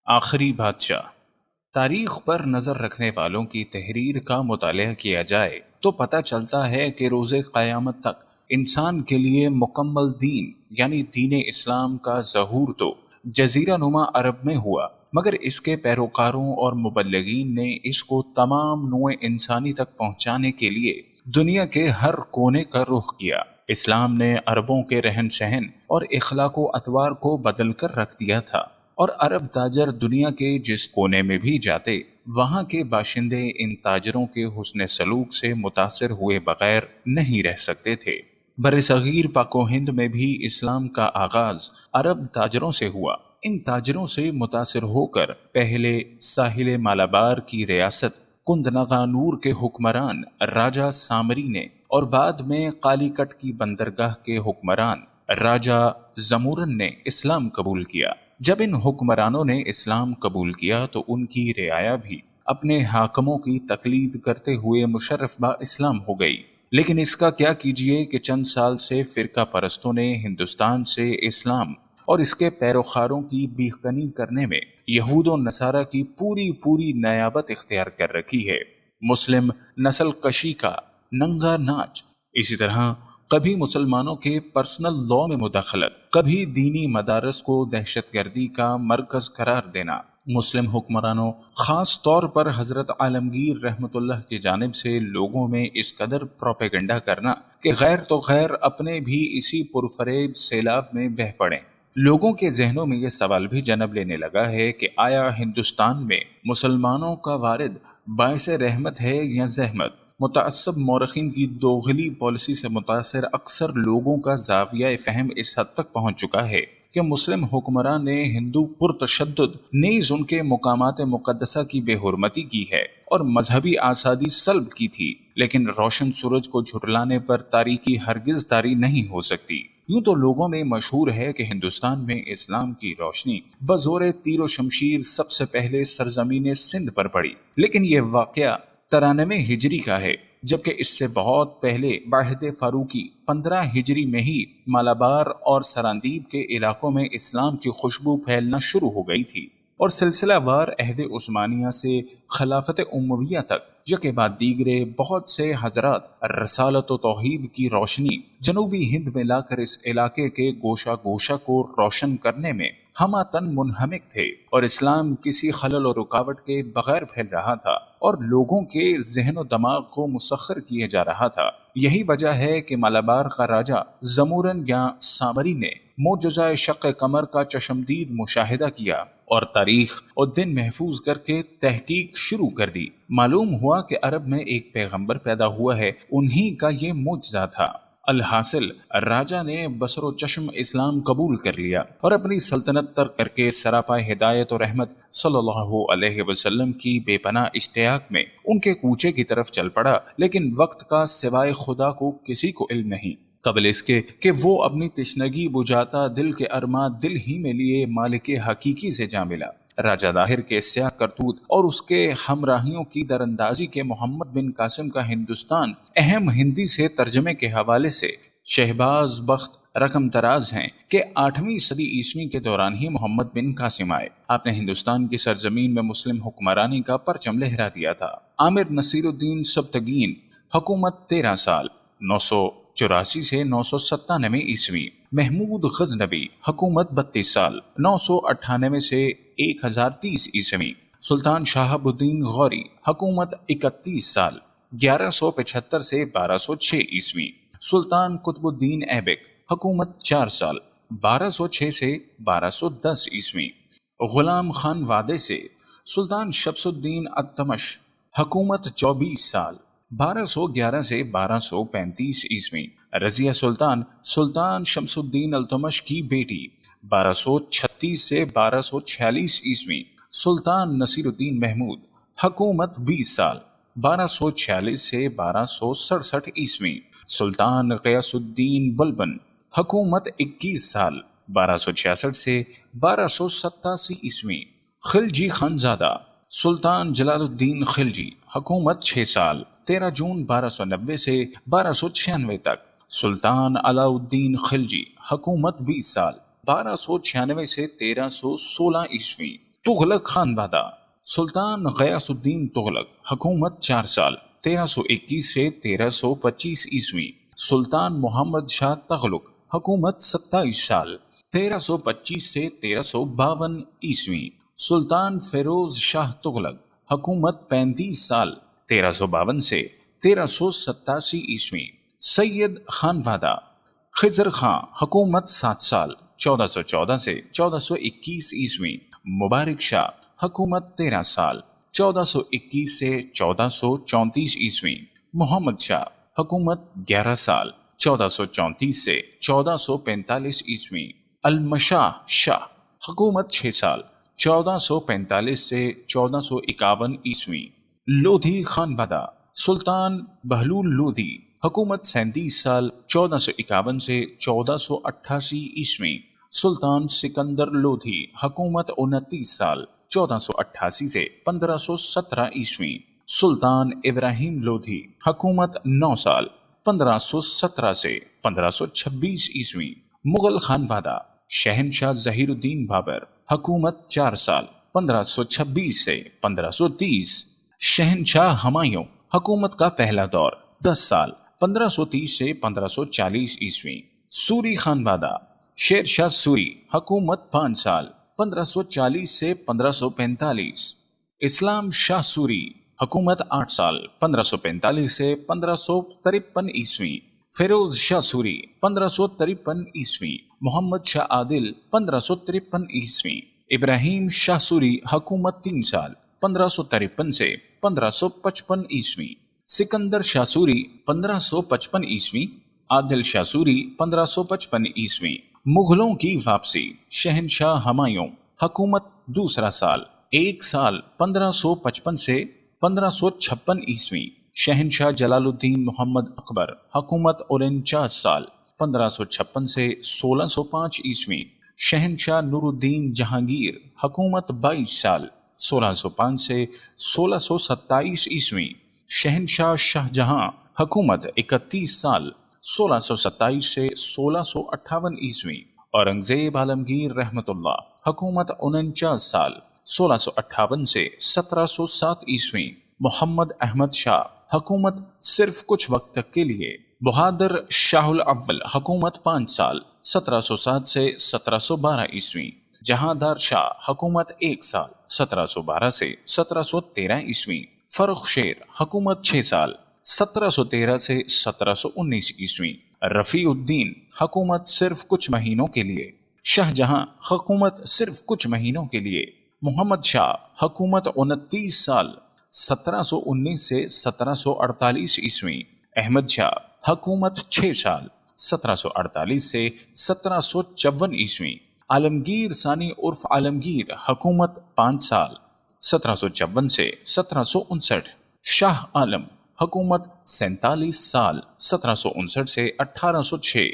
آخری بادشاہ۔ تاریخ پر نظر رکھنے والوں کی تحریر کا مطالعہ کیا جائے تو پتہ چلتا ہے کہ روز قیامت تک انسان کے لیے مکمل دین یعنی دین اسلام کا ظہور تو جزیرہ نما عرب میں ہوا، مگر اس کے پیروکاروں اور مبلغین نے اس کو تمام نوع انسانی تک پہنچانے کے لیے دنیا کے ہر کونے کا رخ کیا۔ اسلام نے عربوں کے رہن سہن اور اخلاق و اطوار کو بدل کر رکھ دیا تھا، اور عرب تاجر دنیا کے جس کونے میں بھی جاتے وہاں کے باشندے ان تاجروں کے حسن سلوک سے متاثر ہوئے بغیر نہیں رہ سکتے تھے۔ برصغیر پاک و ہند میں بھی اسلام کا آغاز عرب تاجروں سے ہوا۔ ان تاجروں سے متاثر ہو کر پہلے ساحل مالابار کی ریاست کندنگانور کے حکمران راجہ سامری نے، اور بعد میں قالی کٹ کی بندرگاہ کے حکمران راجہ زمورن نے اسلام قبول کیا۔ جب ان حکمرانوں نے اسلام قبول کیا تو ان کی رعایا بھی اپنے حاکموں کی تقلید کرتے ہوئے مشرف با اسلام ہو گئی، لیکن اس کا کیا کیجئے کہ چند سال سے فرقہ پرستوں نے ہندوستان سے اسلام اور اس کے پیروکاروں کی بیخ کنی کرنے میں یہود و نصارہ کی پوری نیابت اختیار کر رکھی ہے۔ مسلم نسل کشی کا ننگا ناچ، اسی طرح کبھی مسلمانوں کے پرسنل لا میں مداخلت، کبھی دینی مدارس کو دہشت گردی کا مرکز قرار دینا، مسلم حکمرانوں خاص طور پر حضرت عالمگیر رحمت اللہ کی جانب سے لوگوں میں اس قدر پروپیگنڈا کرنا کہ غیر تو غیر اپنے بھی اسی پرفریب سیلاب میں بہہ پڑیں۔ لوگوں کے ذہنوں میں یہ سوال بھی جنم لینے لگا ہے کہ آیا ہندوستان میں مسلمانوں کا وارد باعث رحمت ہے یا زحمت؟ متعصب مورخین کی دوغلی پالیسی سے متاثر اکثر لوگوں کا زاویہ فہم اس حد تک پہنچ چکا ہے کہ مسلم حکمران نے ہندو پرتشدد نیز ان کے مقامات مقدسہ کی بے حرمتی کی ہے اور مذہبی آزادی سلب کی تھی، لیکن روشن سورج کو جھٹلانے پر تاریکی ہرگز طاری نہیں ہو سکتی۔ یوں تو لوگوں میں مشہور ہے کہ ہندوستان میں اسلام کی روشنی بزور تیر و شمشیر سب سے پہلے سرزمین سندھ پر پڑی، لیکن یہ واقعہ 93 ہجری کا ہے، جبکہ اس سے بہت پہلے بعہد فاروقی 15 ہجری میں ہی مالابار اور سراندیب کے علاقوں میں اسلام کی خوشبو پھیلنا شروع ہو گئی تھی، اور سلسلہ وار عہد عثمانیہ سے خلافت امویہ تک یکے بعد دیگرے بہت سے حضرات رسالت و توحید کی روشنی جنوبی ہند میں لا کر اس علاقے کے گوشہ گوشہ کو روشن کرنے میں ہماتن منہمک تھے، اور اسلام کسی خلل و رکاوٹ کے بغیر پھیل رہا تھا اور لوگوں کے ذہن و دماغ کو مسخر کیے جا رہا تھا۔ یہی وجہ ہے کہ مالابار کا راجہ زمورن یا سامری نے معجزہ شق قمر کا چشمدید مشاہدہ کیا اور تاریخ اور دن محفوظ کر کے تحقیق شروع کر دی۔ معلوم ہوا کہ عرب میں ایک پیغمبر پیدا ہوا ہے، انہی کا یہ معجزہ تھا۔ الحاصل راجہ نے بصر و چشم اسلام قبول کر لیا اور اپنی سلطنت ترک کر کے سراپا ہدایت و رحمت صلی اللہ علیہ وسلم کی بے پناہ اشتیاق میں ان کے کوچے کی طرف چل پڑا، لیکن وقت کا سوائے خدا کو کسی کو علم نہیں، قبل اس کے کہ وہ اپنی تشنگی بجھاتا دل کے ارماں دل ہی میں لیے مالک حقیقی سے جا ملا۔ راجہ داہر کے سیاہ کرتوت اور اس کے ہمراہیوں کی دراندازی کے محمد بن قاسم کا ہندوستان اہم ہندی سے ترجمے کے حوالے سے شہباز بخت رقم تراز ہیں کہ 8ویں صدی عیسوی کے دوران ہی محمد بن قاسم آئے۔ آپ نے ہندوستان کی سرزمین میں مسلم حکمرانی کا پرچم لہرا دیا تھا۔ عامر نصیر الدین سبتگین حکومت 13 سال 984 سے 997 عیسوی۔ محمود غزنوی حکومت 32 سال 998 سے 1030 عیسوی۔ سلطان شہاب الدین غوری حکومت 31 سال 1175 سے 1206 عیسوی۔ سلطان قطب الدین ایبک حکومت 4 سال 1206 سے 1210 عیسوی۔ غلام خان وعدے سے سلطان شمس الدین التمش حکومت 24 سال 1211 سے 1235 عیسوی۔ رضیہ سلطان سلطان شمس الدین التمش کی بیٹی 1236 سے 1246 عیسوی۔ سلطان نصیر الدین محمود حکومت 20 سال 1246 سے 1267 عیسوی۔ سلطان غیاث الدین بلبن حکومت 21 سال 1266 سے 1287 عیسوی۔ خلجی خانزادہ سلطان جلال الدین خلجی حکومت 6 سال 13 جون 1290 سے 1296 تک۔ سلطان علاء الدین خلجی حکومت 20 سال 1296 سے 1316 عیسوی۔ تغلق خانوادہ: سلطان غیاث الدین تغلق، حکومت 4 سال 1321 سے 1325 عیسوی۔ سلطان محمد شاہ تغلق، حکومت 27 سال 1325 سے 1352 عیسوی۔ سلطان فیروز شاہ تغلق، حکومت 35 سال 1352 سے 1387 عیسوی۔ سید خانوادہ: خضر خاں، حکومت 7 سال 1414 سے 1421 عیسوی۔ مبارک شاہ، حکومت 13 سال 1421 سے 1434 عیسوی۔ محمد شاہ، حکومت 11 سال 1434 سے 1445 عیسوی۔ المشاہ شاہ، حکومت 6 سال 1445 سے 1451 عیسوی۔ لودھی خانوادہ: سلطان بہلول لودھی، حکومت 37 سال 1451 سے 1488 عیسوی۔ سلطان سکندر لودھی، حکومت 29 سال 1488 سے 1517 عیسوی۔ سلطان ابراہیم لودھی، حکومت 9 سال 1517 سے 1526 عیسوی۔ مغل خانوادہ: شہنشاہ ظہیر الدین بابر، حکومت 4 سال 1526 سے 1530۔ شہنشاہ ہمایوں، حکومت کا پہلا دور 10 سال 1530 سے 1540 عیسوی۔ سوری خانوادہ: شیر شاہ سوری، حکومت 5 سال 1540 سے 1545۔ اسلام شاہ سوری، حکومت 8 سال 1545 سے 1553 عیسوی۔ فیروز شاہ سوری، 1553 عیسوی۔ محمد شاہ عادل، 1553 عیسوی۔ ابراہیم شاہ سوری، حکومت 3 سال 1553 سے 1555 عیسوی۔ سکندر شاہ سوری، 1555 عیسوی۔ عادل شاہ سوری، 1555 عیسوی۔ مغلوں کی واپسی: شہنشاہ ہمایوں، حکومت 2 سال 1 سال 1555 سے 1556 عیسوی۔ شہنشاہ جلال الدین محمد اکبر، حکومت 49 سال 1556 سے 1605 عیسوی۔ شہنشاہ نور الدین جہانگیر، حکومت 22 سال 1605 سے 1627 عیسوی۔ شہنشاہ شاہ جہاں، حکومت 31 سال 1627 سے 1658 عیسوی۔ اورنگزیب عالمگیر رحمۃ اللہ، حکومت 49 سال 1658 سے 1707 عیسوی۔ محمد احمد شاہ، حکومت صرف کچھ وقت تک کے لیے۔ بہادر شاہ الاول، حکومت 5 سال 1707 سے 1712 عیسوی۔ جہاندار شاہ، حکومت 1 سال 1712 سے 1713 عیسوی۔ فرخ شیر، حکومت 6 سال 1713 سے 1719 عیسوی۔ رفیع الدین، حکومت صرف کچھ مہینوں کے لیے۔ شاہ جہاں، حکومت صرف کچھ مہینوں کے لیے۔ محمد شاہ، حکومت 29 سال 1719 سے 1748 عیسوی۔ احمد شاہ، حکومت 6 سال 1748 سے 1754 عیسوی۔ عالمگیر ثانی عرف عالمگیر، حکومت 5 سال 1754 سے 1759۔ شاہ عالم، حکومت 47 سال 1759 سے 1806۔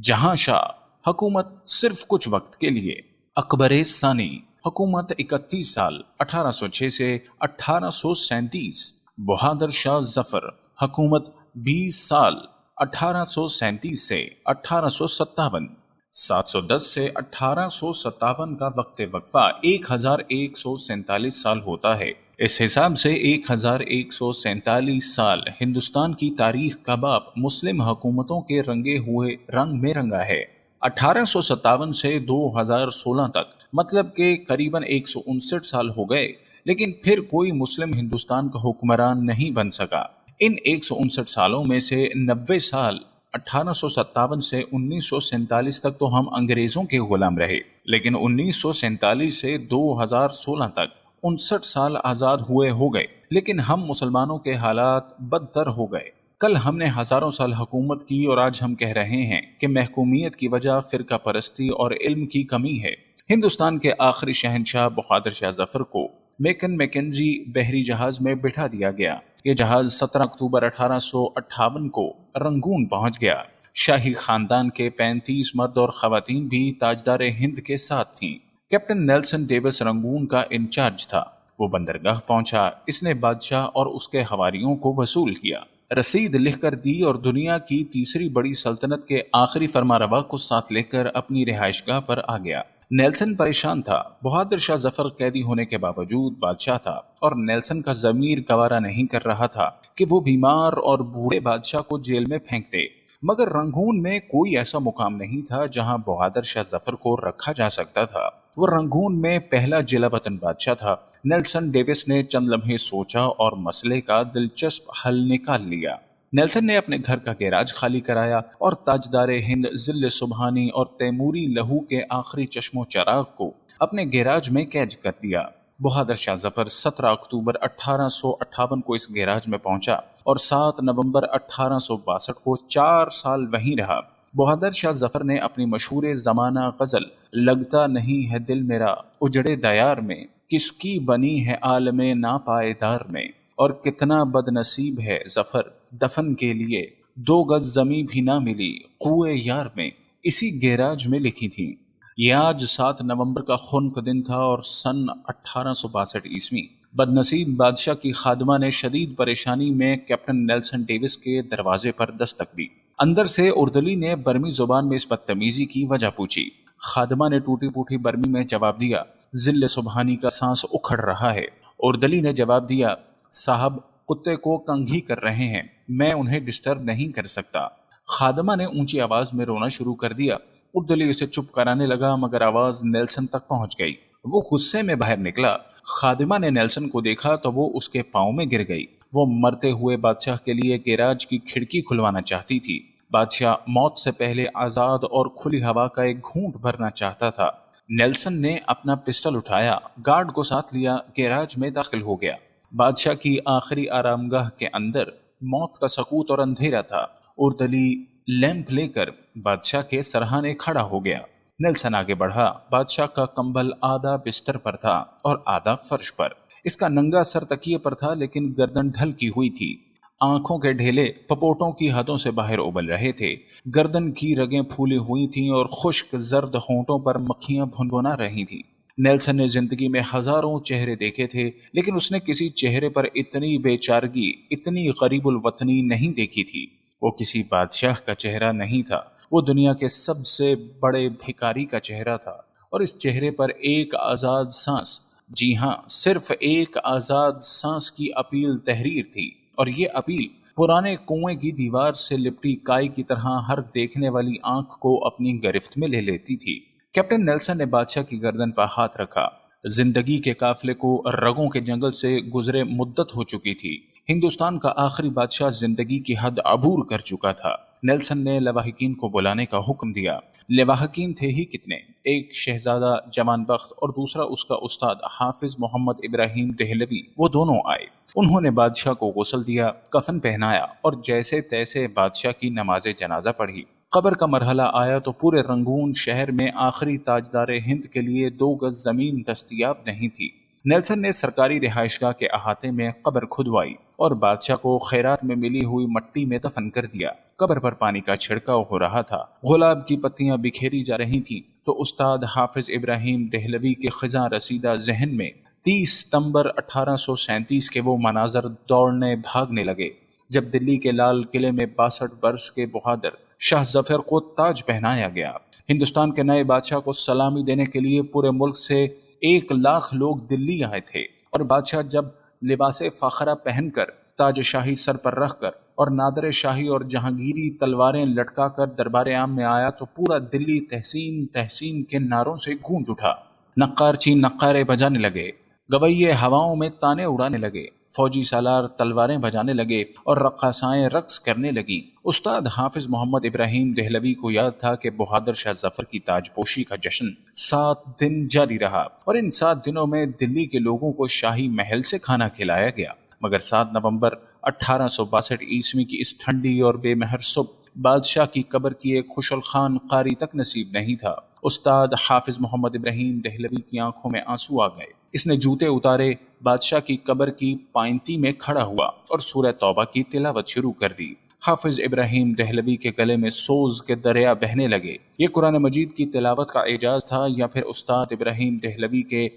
جہاں شاہ، حکومت صرف کچھ وقت کے لیے۔ اکبر ثانی، حکومت 31 سال 1806 سے 1837۔ بہادر شاہ ظفر، حکومت 20 سال 1837 سے 1857۔ 710 سے 1857 کا وقت وقفہ 1147 سال ہوتا ہے۔ اس حساب سے 1147 سال ہندوستان کی تاریخ کا باب مسلم حکومتوں کے رنگے ہوئے رنگ میں رنگا ہے۔ 1857 سے 2016 تک، مطلب کہ قریباً 159 سال ہو گئے، لیکن پھر کوئی مسلم ہندوستان کا حکمران نہیں بن سکا۔ ان 159 سالوں میں سے 90 سال 1857 سے 1947 تک تو ہم انگریزوں کے غلام رہے، لیکن 1947 سے 2016 تک 59 سال آزاد ہوئے ہو گئے، لیکن ہم مسلمانوں کے حالات بدتر ہو گئے۔ کل ہم نے ہزاروں سال حکومت کی اور آج ہم کہہ رہے ہیں کہ محکومیت کی وجہ فرقہ پرستی اور علم کی کمی ہے۔ ہندوستان کے آخری شہنشاہ بہادر شاہ ظفر کو میکنزی بحری جہاز میں بٹھا دیا گیا۔ یہ جہاز 17 اکتوبر 1858 کو رنگون پہنچ گیا۔ شاہی خاندان کے 35 مرد اور خواتین بھی تاجدار ہند کے ساتھ تھیں۔ کیپٹن نیلسن ڈیوس رنگون کا انچارج تھا۔ وہ بندرگاہ پہنچا، اس نے بادشاہ اور اس کے حواریوں کو وصول کیا، رسید لکھ کر دی اور دنیا کی تیسری بڑی سلطنت کے آخری فرمانروا کو ساتھ لے کر اپنی رہائش گاہ پر آ گیا۔ نیلسن پریشان تھا۔ بہادر شاہ ظفر قیدی ہونے کے باوجود بادشاہ تھا، اور نیلسن کا ضمیر گوارا نہیں کر رہا تھا کہ وہ بیمار اور بوڑھے بادشاہ کو جیل میں پھینک دے۔ مگر رنگون میں کوئی ایسا مقام نہیں تھا جہاں بہادر شاہ ظفر کو رکھا جا سکتا تھا۔ وہ رنگون میں پہلا جلا وطن بادشاہ تھا۔ نیلسن ڈیوس نے چند لمحے سوچا اور مسئلے کا دلچسپ حل نکال لیا۔ نیلسن نے اپنے گھر کا گیراج خالی کرایا اور تاجدار ہند ذل سبحانی اور تیموری لہو کے آخری چشم و چراغ کو اپنے گیراج میں قید کر دیا۔ بہادر شاہ ظفر 17 اکتوبر 1858 کو اس گیراج میں پہنچا اور 7 نومبر 1862 کو 4 سال وہیں رہا۔ بہادر شاہ ظفر نے اپنی مشہور زمانہ غزل لگتا نہیں ہے دل میرا اجڑے دیار میں، کس کی بنی ہے عالم ناپائیدار میں، اور کتنا بد نصیب ہے ظفر دفن کے لیے 2 گز زمیں بھی نہ ملی کوئے یار میں، اسی گیراج میں لکھی تھی۔ یہ آج 7 نومبر کا خنک دن تھا اور سن 1862 بد نصیب بادشاہ کی خادمہ نے شدید پریشانی میں کیپٹن نیلسن ڈیوس کے دروازے پر دستک دی۔ اندر سے اردلی نے برمی زبان میں اس بدتمیزی کی وجہ پوچھی۔ خادمہ نے ٹوٹی پوٹی برمی میں جواب دیا، ذل سبحانی کا سانس اکھڑ رہا ہے۔ اردلی نے جواب دیا، صاحب کتے کو کنگھی کر رہے ہیں، میں انہیں ڈسٹرب نہیں کر سکتا۔ خادمہ نے اونچی آواز میں رونا شروع کر دیا۔ اردلی اسے چپ کرانے لگا مگر آواز نیلسن تک پہنچ گئی۔ وہ غصے میں باہر نکلا۔ خادمہ نے نیلسن کو دیکھا تو وہ اس کے پاؤں میں گر گئی۔ وہ مرتے ہوئے بادشاہ کے لیے گیراج کی کھڑکی کھلوانا چاہتی تھی۔ بادشاہ موت سے پہلے آزاد اور کھلی ہوا کا ایک گھونٹ بھرنا چاہتا تھا۔ نیلسن نے اپنا پسٹل اٹھایا، گارڈ کو ساتھ لیا، گیراج میں داخل ہو گیا۔ بادشاہ کی آخری آرام گاہ کے اندر موت کا سکوت اور اندھیرا تھا۔ اردلی لیمپ لے کر بادشاہ کے سرہانے کھڑا ہو گیا۔ نیلسن آگے بڑھا۔ بادشاہ کا کمبل آدھا بستر پر تھا اور آدھا فرش پر۔ اس کا ننگا سر تکیے پر تھا لیکن گردن ڈھل کی ہوئی تھی۔ آنکھوں کے ڈھیلے پپوٹوں کی حدوں سے باہر ابل رہے تھے۔ گردن کی رگیں پھولی ہوئی تھیں اور خشک زرد ہونٹوں پر مکھیاں بھنبھنا رہی تھیں۔ نیلسن نے زندگی میں ہزاروں چہرے دیکھے تھے لیکن اس نے کسی چہرے پر اتنی بے چارگی، اتنی غریب الوطنی نہیں دیکھی تھی۔ وہ کسی بادشاہ کا چہرہ نہیں تھا، وہ دنیا کے سب سے بڑے بھکاری کا چہرہ تھا، اور اس چہرے پر ایک آزاد سانس، جی ہاں صرف ایک آزاد سانس کی اپیل تحریر تھی، اور یہ اپیل پرانے کنویں کی دیوار سے لپٹی کائی کی طرح ہر دیکھنے والی آنکھ کو اپنی گرفت میں لے لیتی تھی۔ کیپٹن نیلسن نے بادشاہ کی گردن پر ہاتھ رکھا۔ زندگی کے قافلے کو رگوں کے جنگل سے گزرے مدت ہو چکی تھی۔ ہندوستان کا آخری بادشاہ زندگی کی حد عبور کر چکا تھا۔ نیلسن نے لواحقین کو بلانے کا حکم دیا۔ لواحقین تھے ہی کتنے، ایک شہزادہ جوان بخت اور دوسرا اس کا استاد حافظ محمد ابراہیم دہلوی، وہ دونوں آئے۔ انہوں نے بادشاہ کو غسل دیا، کفن پہنایا اور جیسے تیسے بادشاہ کی نماز جنازہ پڑھی۔ قبر کا مرحلہ آیا تو پورے رنگون شہر میں آخری تاجدار ہند کے لیے 2 گز زمین دستیاب نہیں تھی۔ نیلسن نے سرکاری رہائش گاہ کے احاطے میں قبر کھدوائی اور بادشاہ کو خیرات میں ملی ہوئی مٹی میں دفن کر دیا۔ قبر پر پانی کا چھڑکاؤ ہو رہا تھا، گلاب کی پتیاں بکھیری جا رہی تھیں، تو استاد حافظ ابراہیم دہلوی کے خزاں رسیدہ ذہن میں 30 ستمبر 1837 کے وہ مناظر دوڑنے بھاگنے لگے جب دلی کے لال قلعے میں 62 برس کے بہادر شاہ ظفر کو تاج پہنایا گیا۔ ہندوستان کے نئے بادشاہ کو سلامی دینے کے لیے پورے ملک سے 1 لاکھ لوگ دلی آئے تھے، اور بادشاہ جب لباس فاخرہ پہن کر، تاج شاہی سر پر رکھ کر اور نادر شاہی اور جہانگیری تلواریں لٹکا کر دربار عام میں آیا تو پورا دلی تحسین تحسین کے نعروں سے گونج اٹھا۔ نقارچی نقارے بجانے لگے، گویے ہواؤں میں تانے اڑانے لگے، فوجی سالار تلواریں بجانے لگے اور رقاصائیں رقص کرنے لگیں۔ استاد حافظ محمد ابراہیم دہلوی کو یاد تھا کہ بہادر شاہ ظفر کی تاج پوشی کا جشن 7 دن جاری رہا، اور ان 7 دنوں میں دلی کے لوگوں کو شاہی محل سے کھانا کھلایا گیا۔ مگر 7 نومبر 1862 کی اس ٹھنڈی اور بے مہر صبح بادشاہ کی قبر کی ایک خوشل خان قاری تک نصیب نہیں تھا۔ استاد حافظ محمد ابراہیم دہلوی کی آنکھوں میں آنسو آ گئے۔ اس نے جوتے اتارے، بادشاہ کی قبر کی پائنتی میں کھڑا ہوا اور سورہ توبہ کی تلاوت شروع کر دی۔ حافظ ابراہیم دہلوی کے گلے میں سوز کے دریا بہنے لگے۔ یہ قرآن مجید کی تلاوت کا اعجاز تھا یا پھر استاد ابراہیم دہلوی کے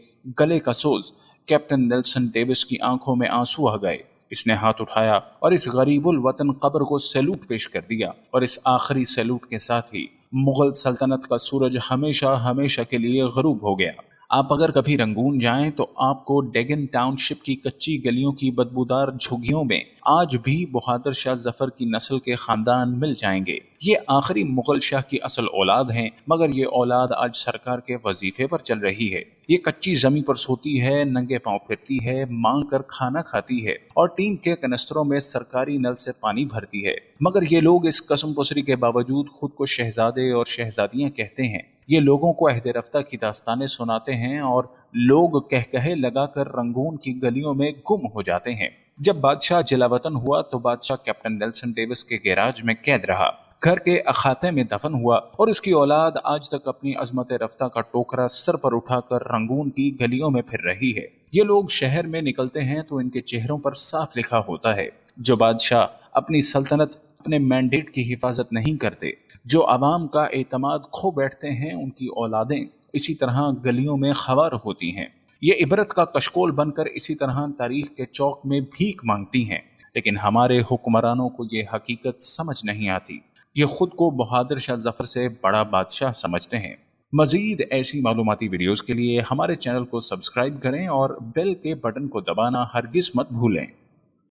گلے کا سوز؟ کیپٹن نیلسن ڈیوس کی آنکھوں میں آنسو آ گئے۔ اس نے ہاتھ اٹھایا اور اس غریب الوطن قبر کو سیلوٹ پیش کر دیا، اور اس آخری سیلوٹ کے ساتھ ہی مغل سلطنت کا سورج ہمیشہ ہمیشہ کے لیے غروب ہو گیا۔ آپ اگر کبھی رنگون جائیں تو آپ کو ڈیگن ٹاؤن شپ کی کچی گلیوں کی بدبودار جھگیوں میں آج بھی بہادر شاہ ظفر کی نسل کے خاندان مل جائیں گے۔ یہ آخری مغل شاہ کی اصل اولاد ہیں، مگر یہ اولاد آج سرکار کے وظیفے پر چل رہی ہے۔ یہ کچی زمین پر سوتی ہے، ننگے پاؤں پھرتی ہے، مانگ کر کھانا کھاتی ہے اور ٹین کے کنستروں میں سرکاری نل سے پانی بھرتی ہے، مگر یہ لوگ اس قسم پسری کے باوجود خود کو شہزادے اور شہزادیاں کہتے ہیں۔ یہ لوگوں کو عہد رفتہ کی داستانیں سناتے ہیں اور لوگ کہے لگا کر رنگون کی گلیوں میں گم ہو جاتے ہیں۔ جب بادشاہ جلا وطن ہوا تو بادشاہ کیپٹن نیلسن ڈیوس کے گیراج میں قید رہا، گھر کے اخاتے میں دفن ہوا، اور اس کی اولاد آج تک اپنی عظمت رفتہ کا ٹوکرا سر پر اٹھا کر رنگون کی گلیوں میں پھر رہی ہے۔ یہ لوگ شہر میں نکلتے ہیں تو ان کے چہروں پر صاف لکھا ہوتا ہے، جو بادشاہ اپنی سلطنت اپنے مینڈیٹ کی حفاظت نہیں کرتے، جو عوام کا اعتماد کھو بیٹھتے ہیں، ان کی اولادیں اسی طرح گلیوں میں خوار ہوتی ہیں۔ یہ عبرت کا کشکول بن کر اسی طرح تاریخ کے چوک میں بھیک مانگتی ہیں، لیکن ہمارے حکمرانوں کو یہ حقیقت سمجھ نہیں آتی۔ یہ خود کو بہادر شاہ ظفر سے بڑا بادشاہ سمجھتے ہیں۔ مزید ایسی معلوماتی ویڈیوز کے لیے ہمارے چینل کو سبسکرائب کریں اور بیل کے بٹن کو دبانا ہرگز مت بھولیں۔